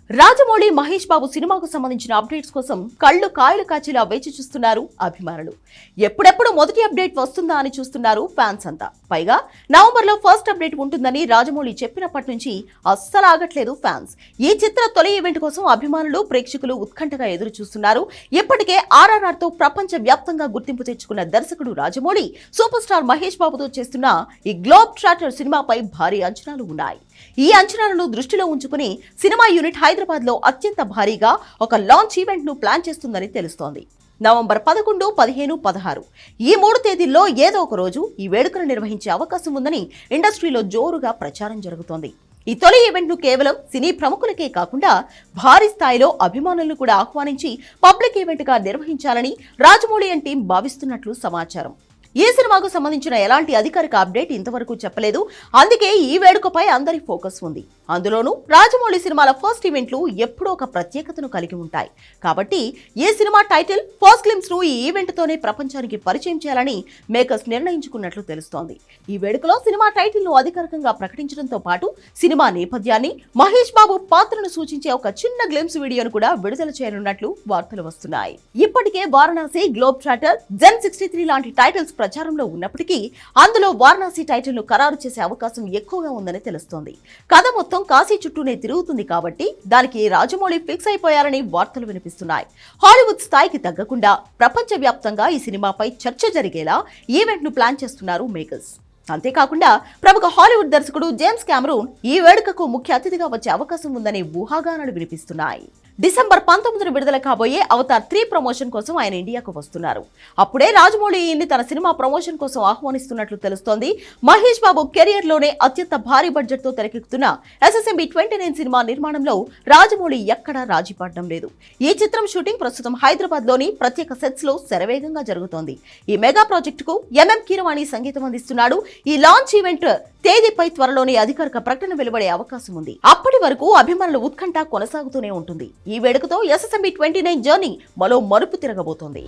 రాజమౌళి మహేష్ బాబు సినిమాకు సంబంధించిన అప్డేట్స్ కోసం కళ్ళు కాయలు కాచేలా వేచి చూస్తున్నారు అభిమానులు. ఎప్పుడెప్పుడు మొదటి అప్డేట్ వస్తుందా అని చూస్తున్నారు ఫ్యాన్స్ అంతా. పైగా నవంబర్ లో ఫస్ట్ అప్డేట్ ఉంటుందని రాజమౌళి చెప్పినప్పటి నుంచి అస్సలు ఆగట్లేదు ఫ్యాన్స్. ఈ చిత్ర తొలి ఈవెంట్ కోసం అభిమానులు, ప్రేక్షకులు ఉత్కంఠగా ఎదురు చూస్తున్నారు. ఇప్పటికే RRR తో ప్రపంచ వ్యాప్తంగా గుర్తింపు తెచ్చుకున్న దర్శకుడు రాజమౌళి సూపర్ స్టార్ మహేష్ బాబుతో చేస్తున్న ఈ గ్లోబ్ ట్రాటర్ సినిమాపై భారీ అంచనాలు ఉన్నాయి. ఈ అంచనాలను దృష్టిలో ఉంచుకుని సినిమా యూనిట్ హైదరాబాద్ లో అత్యంత భారీగా ఒక లాంచ్ ఈవెంట్ ను ప్లాన్ చేస్తుందని తెలుస్తోంది. నవంబర్ 11, 15, 16 ఈ 3 తేదీల్లో ఏదో ఒక రోజు ఈ వేడుకను నిర్వహించే అవకాశం ఉందని ఇండస్ట్రీలో జోరుగా ప్రచారం జరుగుతోంది. ఈ తొలి ఈవెంట్ ను కేవలం సినీ ప్రముఖులకే కాకుండా భారీ స్థాయిలో అభిమానులను కూడా ఆహ్వానించి పబ్లిక్ ఈవెంట్ గా నిర్వహించాలని రాజమౌళి అండ్ టీం భావిస్తున్నట్లు సమాచారం. ఈ సినిమాకు సంబంధించిన ఎలాంటి అధికారిక అప్డేట్ ఇంతవరకు చెప్పలేదు. అందుకే ఈ వేడుకపై అందరి ఫోకస్ ఉంది. అందులోనూ రాజమౌళి సినిమాల ఫస్ట్ ఈవెంట్లు ఎప్పుడూ ఒక ప్రత్యేకతను కలిగి ఉంటాయి. కాబట్టి ఈ సినిమా టైటిల్, ఫస్ట్ గ్లింప్స్ ను ఈ ఈవెంట్ తోనే ప్రపంచానికి పరిచయం చేయాలని మేకర్స్ నిర్ణయించుకున్నట్లు తెలుస్తోంది. ఈ వేడుకలో సినిమా టైటిల్ ను అధికారికంగా ప్రకటించడంతో పాటు సినిమా నేపథ్యాన్ని, మహేష్ బాబు పాత్రను సూచించే ఒక చిన్న గ్లింప్స్ వీడియోను కూడా విడుదల చేయనున్నట్లు వార్తలు వస్తున్నాయి. ఇప్పటికే వారణాసి, గ్లోబ్ ట్రాటర్, జెన్ 63 లాంటి టైటిల్స్ ప్రచారంలో ఉన్నప్పటికీ అందులో వారణాసి టైటిల్ ను ఖరారు చేసే అవకాశం ఎక్కువగా ఉందని తెలుస్తోంది. కథ మొత్తం కాశీ చుట్టూనే తిరుగుతుంది కాబట్టి దానికి రాజమౌళి ఫిక్స్ అయిపోయారని వార్తలు వినిపిస్తున్నాయి. హాలీవుడ్ స్థాయికి తగ్గకుండా ప్రపంచ వ్యాప్తంగా ఈ సినిమాపై చర్చ జరిగేలా ఈవెంట్ ను ప్లాన్ చేస్తున్నారు మేకర్స్. అంతేకాకుండా ప్రముఖ హాలీవుడ్ దర్శకుడు జేమ్స్ కెమెరూన్ ఈ వేడుకకు ముఖ్య అతిథిగా వచ్చే అవకాశం ఉందనే ఊహాగానాలు వినిపిస్తున్నాయి. డిసెంబర్ 19 విడుదల కాబోయే అవతార్ 3 ప్రమోషన్ కోసం ఆయన ఇండియాకు వస్తున్నారు. అప్పుడే రాజమౌళి ఈయన్ని తన సినిమా ప్రమోషన్ కోసం ఆహ్వానిస్తున్నట్లు తెలుస్తోంది. మహేష్ బాబు కెరియర్ లోనే అత్యంత భారీ బడ్జెట్ తో తెరకెక్కుతున్న SSMB 29 సినిమా నిర్మాణంలో రాజమౌళి ఎక్కడా రాజీ పడడం లేదు. ఈ చిత్రం షూటింగ్ ప్రస్తుతం హైదరాబాద్ లోని ప్రత్యేక సెట్స్ లో శరవేగంగా జరుగుతోంది. ఈ మెగా ప్రాజెక్ట్ కు MM కీరవాణి సంగీతం అందిస్తున్నాడు. ఈ లాంచ్ ఈవెంట్ తేదీపై త్వరలోనే అధికారిక ప్రకటన వెలువడే అవకాశం ఉంది. అప్పటి వరకు అభిమానుల ఉత్కంఠ కొనసాగుతూనే ఉంటుంది. ఈ వేడుకతో SSMB 29 జర్నీ మరో మలుపు తిరగబోతోంది.